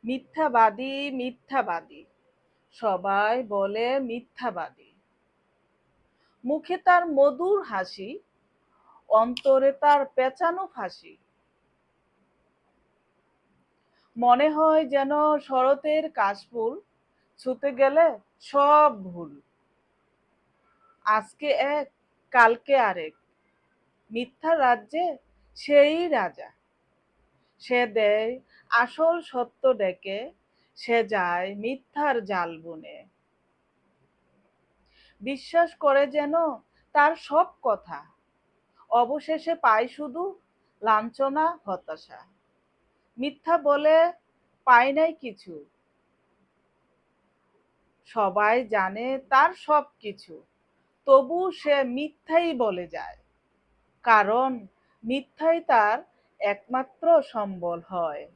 মিথ্যাবাদী, মিথ্যাবাদী, সবাই বলে মিথ্যাবাদী। মুখে তার মধুর হাসি, অন্তরে তার পেঁচানো ফাঁসি। মনে হয় যেন শরতের কাশফুল, ছুতে গেলে সব ভুল। আজকে এক, কালকে আরেক, মিথ্যা রাজ্যে সেই রাজা। সে দেয় আসল সত্য ডেকে, সে যায় মিথ্যার জাল বুনে। বিশ্বাস করে যেন তার সব কথা, অবশেষে পায় শুধু লাঞ্ছনা হতাশা। মিথ্যা বলে পায় নাই কিছু, সবাই জানে তার সব কিছু, তবু সে মিথ্যাই বলে যায়। কারণ মিথ্যাই তার একমাত্র সম্বল হয়।